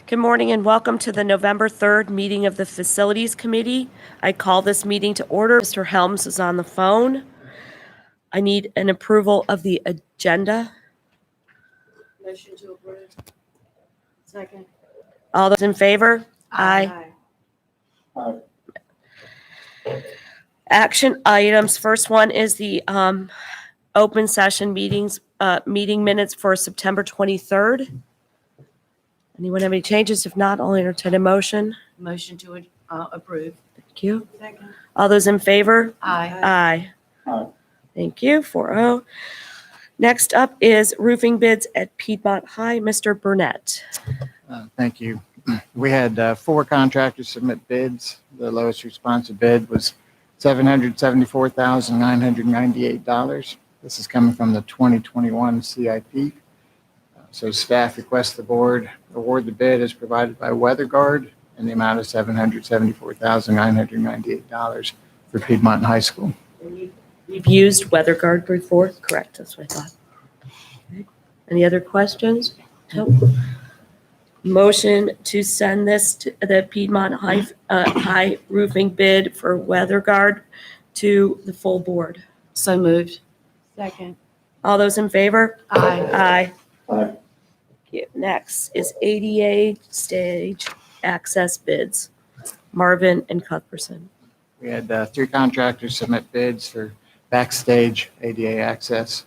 Good morning and welcome to the November 3rd meeting of the Facilities Committee. I call this meeting to order. Mr. Helms is on the phone. I need an approval of the agenda. Motion to approve. Second. All those in favor? Aye. Action items. First one is the open session meeting minutes for September 23rd. Anyone have any changes? If not, I'll entertain a motion. Motion to approve. Thank you. Second. All those in favor? Aye. Aye. Thank you. 4-0. Next up is roofing bids at Piedmont High. Mr. Burnett. Thank you. We had 4 contractors submit bids. The lowest responsive bid was $774,998. This is coming from the 2021 CIP. So staff requests the board award the bid as provided by WeatherGuard in the amount of $774,998 for Piedmont High School. You've used WeatherGuard before? Correct, that's what I thought. Okay. Any other questions? Nope. Motion to send this to the Piedmont High roofing bid for WeatherGuard to the full board. So moved. Second. All those in favor? Aye. Aye. Next is ADA stage access bids. Marvin and Cuthbertson. We had 3 contractors submit bids for backstage ADA access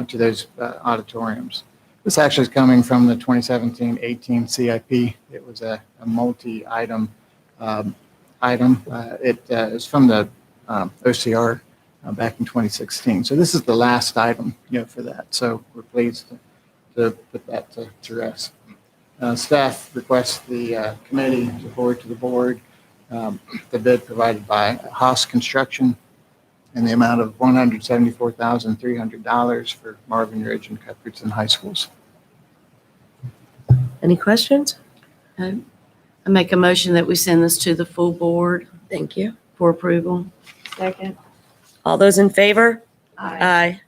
to those auditoriums. This actually is coming from the 2017-18 CIP. It was a multi-item item. It is from the OCR back in 2016. So this is the last item, for that. So we're pleased to put that to rest. Staff requests the committee to forward to the board the bid provided by Hoc Construction in the amount of $174,300 for Marvin Ridge and Cuthbertson High Schools. Any questions? I make a motion that we send this to the full board Thank you. for approval. Second. All those in favor? Aye.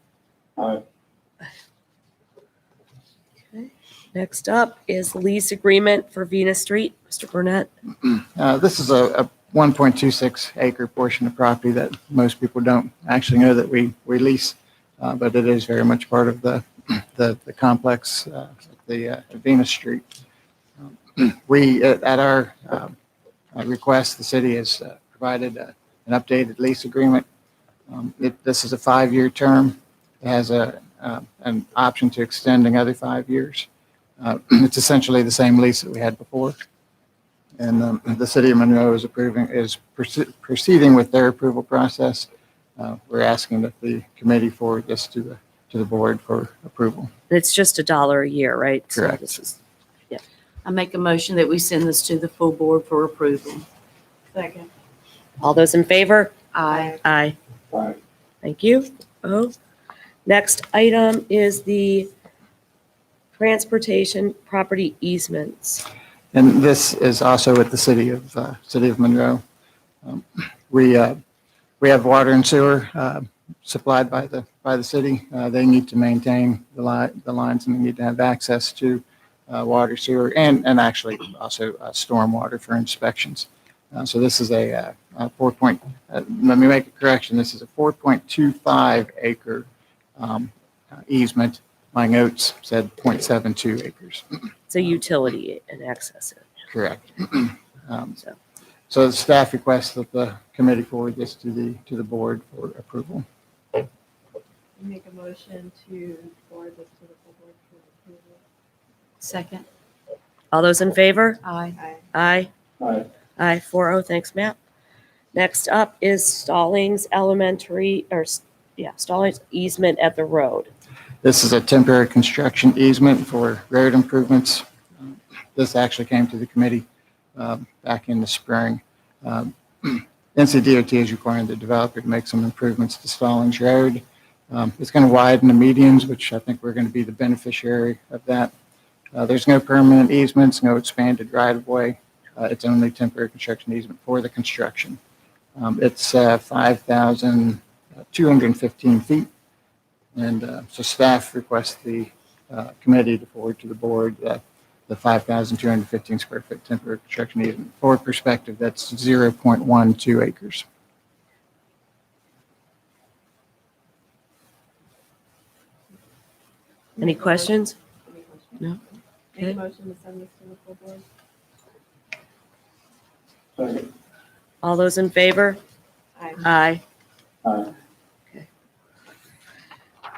Aye. Okay. Next up is lease agreement for Venus Street. Mr. Burnett. This is a 1.26 acre portion of property that most people don't actually know that we lease, but it is very much part of the complex, the Venus Street. We, at our request, the city has provided an updated lease agreement. This is a 5-year term. It has an option to extend another 5 years. It's essentially the same lease that we had before. And the city of Monroe is proceeding with their approval process. We're asking that the committee forward this to the board for approval. It's just $1 a year, right? Correct. So this is, I make a motion that we send this to the full board for approval. Second. all those in favor? Aye. Aye. Thank you. Next item is the transportation property easements. And this is also with the city of Monroe. We have water and sewer supplied by the city. They need to maintain the lines, and they need to have access to water, sewer, and actually also stormwater for inspections. So this is a let me make a correction. This is a 4.25 acre easement. My notes said 0.72 acres. It's a utility and access. Correct. So the staff requests that the committee forward this to the board for approval. Make a motion to forward this to the full board for approval. Second. All those in favor? Aye. Aye. Aye. 4-0. Thanks, Matt. Next up is Stallings Elementary, Stallings easement at the road. This is a temporary construction easement for road improvements. This actually came to the committee back in the spring. NCDOT is requiring the developer to make some improvements to Stallings Road. It's going to widen the medians, which I think we're going to be the beneficiary of that. There's no permanent easements, no expanded right-of-way. It's only temporary construction easement for the construction. It's 5,215 feet. And so staff requests the committee to forward to the board the the 5,215 square foot temporary construction easement. For perspective, that's 0.12 acres. Any questions? Any questions? No. Make Okay. a motion to send this to the full board. All those in favor? Aye. Aye. Okay.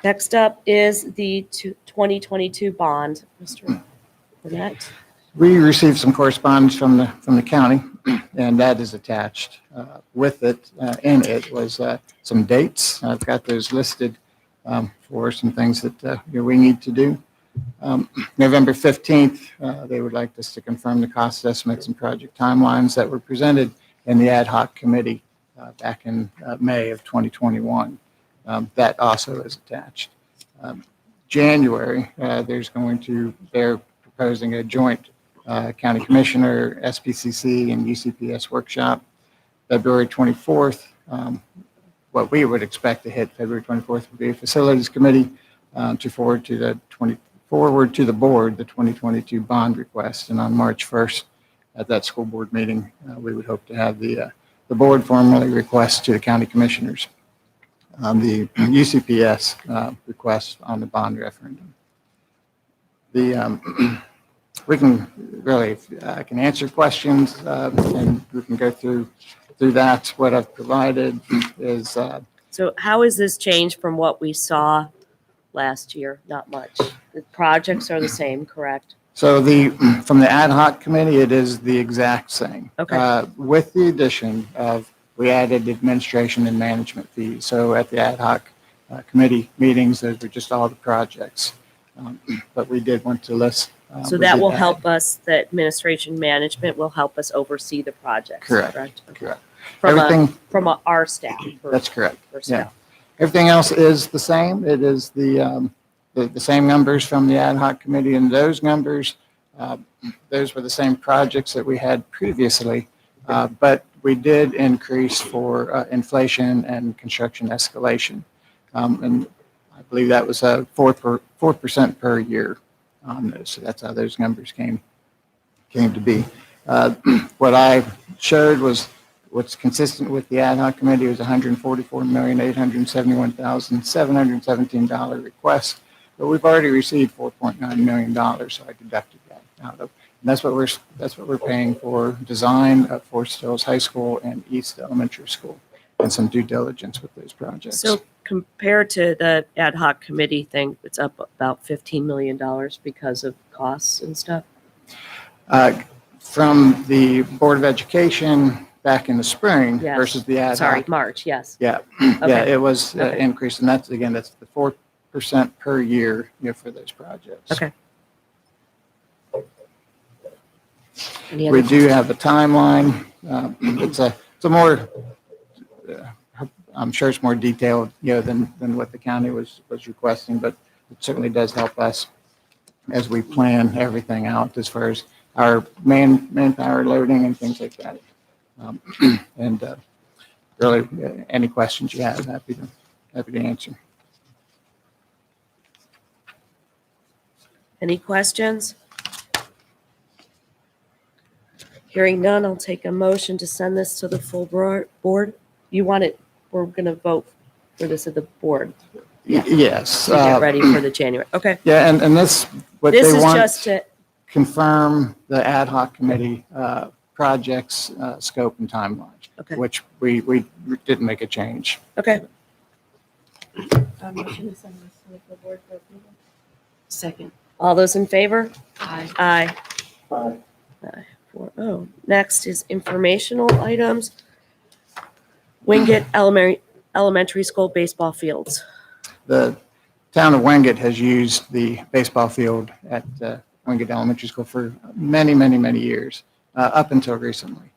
Next up is the 2022 bond. Mr. Burnett? We received some correspondence from the county, and that is attached. With it, in it was some dates. I've got those listed for some things that we need to do. November 15th, they would like us to confirm the cost estimates and project timelines that were presented in the ad hoc committee back in May of 2021. That also is attached. January, they're proposing a joint county commissioner, SPCC, and UCPS workshop. February 24th, what we would expect to hit February 24th would be a facilities committee to forward to the board the 2022 bond request. And on March 1st, at that school board meeting, we would hope to have the board formally request to the county commissioners the UCPS request on the bond referendum. We can really, I can answer questions and we can go through that. What I've provided is So how is this changed from what we saw last year? Not much. The projects are the same, correct? so from the ad hoc committee, it is the exact same. Okay. With the addition of, we added administration and management fees. So at the ad hoc committee meetings, those were just all the projects. But we did want to list. So we that did will add- help us, the administration management will help us oversee the projects, Correct. correct? Okay. Correct. From Everything, our staff. that's correct. for Yeah. staff. Everything else is the same. It is the same numbers from the ad hoc committee, and those numbers, those were the same projects that we had previously, but we did increase for inflation and construction escalation. And I believe that was 4% per year on those. So that's how those numbers came to be. What I showed was what's consistent with the ad hoc committee was $144,871,717 request, but we've already received $4.9 million, so I deducted that out of. And that's what we're paying for design at Forest Hills High School and East Elementary School, and some due diligence with those projects. So compared to the ad hoc committee thing, it's up about $15 million because of costs and stuff? From the Board of Education back in the spring Yes. versus the ad hoc. Sorry, March, yes. Yeah, yeah, Okay. it was Okay. increased, and that's the 4% per year, for those projects. Okay. Any We other do have a timeline. It's a more, I'm sure it's more detailed, than what the county was requesting, but it certainly does help us as we plan everything out as far as our manpower loading and things like that. And really, any questions you have, happy to answer. Any questions? Hearing none, I'll take a motion to send this to the full board. You want it, we're going to vote for this at the board Yes. to get ready for the January. Okay. Yeah, and this, what This they is want, just to, confirm the ad hoc committee projects, scope and timeline, okay, which we didn't make a change. okay. Motion to send this to the full board for approval. Second. All those in favor? Aye. Aye. 5-4-0. Next is informational items. Wingate Elementary School baseball fields. The town of Wingate has used the baseball field at Wingate Elementary School for many, many, many years, up until recently.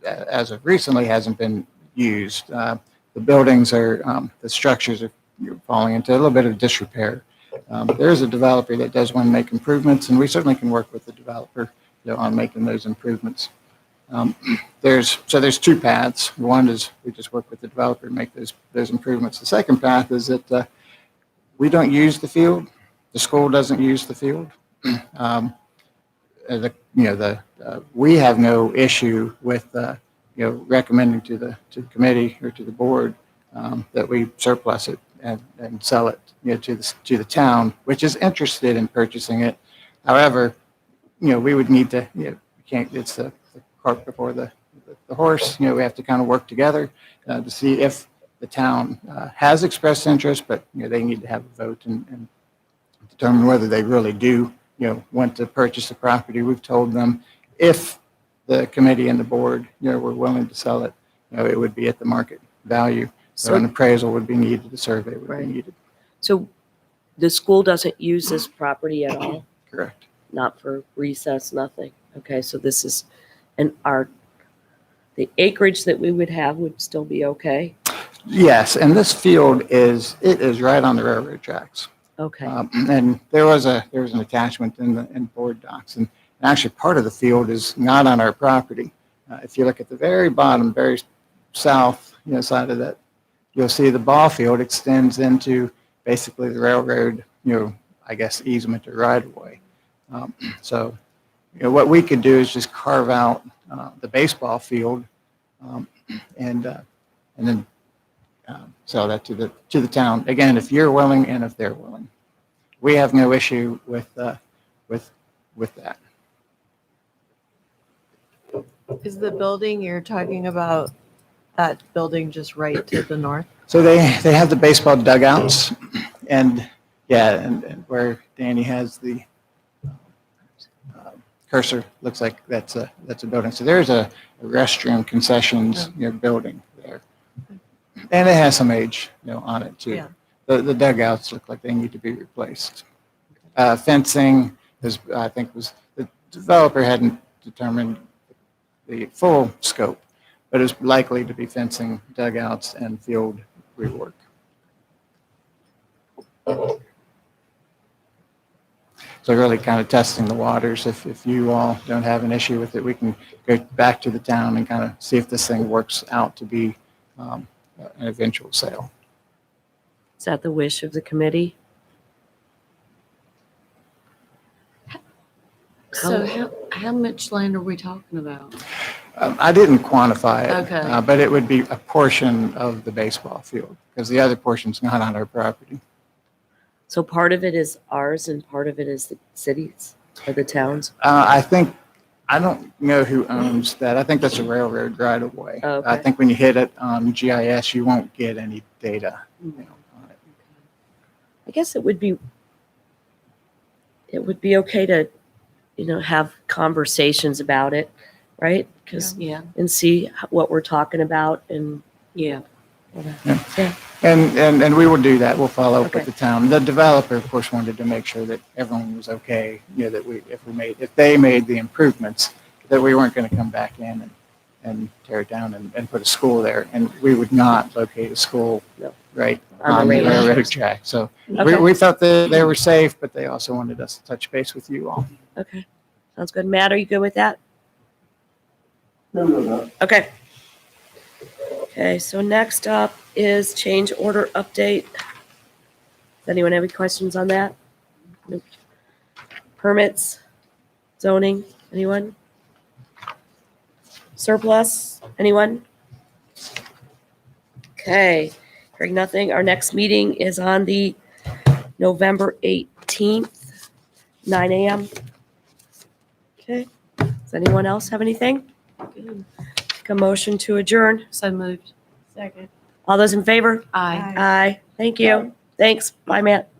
As of recently, hasn't been used. The buildings are, the structures are falling into a little bit of disrepair. There is a developer that does want to make improvements, and we certainly can work with the developer on making those improvements. There's two paths. One is we just work with the developer and make those improvements. The second path is that we don't use the field. The school doesn't use the field. we have no issue with, recommending to the committee or to the board that we surplus it and sell it, to the town, which is interested in purchasing it. However, we would need to, we can't, it's the cart before the horse. We have to kind of work together to see if the town has expressed interest, but, they need to have a vote and determine whether they really do, want to purchase the property. We've told them if the committee and the board, were willing to sell it, it would be at the market value. So an appraisal would be needed, a survey would Right. be needed. So the school doesn't use this property at all? Correct. Not for recess, nothing? Okay, so this is, and the acreage that we would have would still be okay? Yes, and this field is right on the railroad tracks. Okay, And there was an attachment in board docs, and actually part of the field is not on our property. If you look at the very bottom, very south, side of that, you'll see the ball field extends into basically the railroad, I guess easement or right of way. So, what we could do is just carve out the baseball field and then sell that to the town. Again, if you're willing and if they're willing, we have no issue with that. Is the building you're talking about, that building just right to the north? So they have the baseball dugouts, and and where Danny has the cursor, looks like that's a building. So there's a restroom concessions building there, and it has some age on it too. Yeah. The dugouts look like they need to be replaced. Fencing I think was the developer hadn't determined the full scope, but it's likely to be fencing, dugouts, and field rework. So really kind of testing the waters. If you all don't have an issue with it, we can go back to the town and kind of see if this thing works out to be an eventual sale. is that the wish of the committee? So how much land are we talking about? I didn't quantify it, Okay. but it would be a portion of the baseball field because the other portion's not on our property. So part of it is ours and part of it is the cities or the towns? I don't know who owns that. I think that's a railroad right of way. Okay. I think when you hit it on GIS, you won't get any data on it. I guess it would be okay to, have conversations about it, right? Because, Yeah, and see what we're talking about and, yeah. yeah. And we will do that. We'll follow up Okay. with the town. The developer, of course, wanted to make sure that everyone was okay, that if they made the improvements, that we weren't going to come back in and tear it down and put a school there. And we would not locate a school No. right On the on the railroad railroad track. So Okay. we thought that they were safe, but they also wanted us to touch base with you all. Okay, sounds good. Matt, are you good with that? Okay. Okay, so next up is change order update. Does anyone have any questions on that? Nope. Permits, zoning, anyone? Surplus, anyone? Okay, hearing nothing. Our next meeting is on the November 18th, 9 a.m. Okay, does anyone else have anything? Good. Take a motion to adjourn. So moved. Second. All those in favor? Aye. Aye. Thank you. Thanks. Bye, Matt.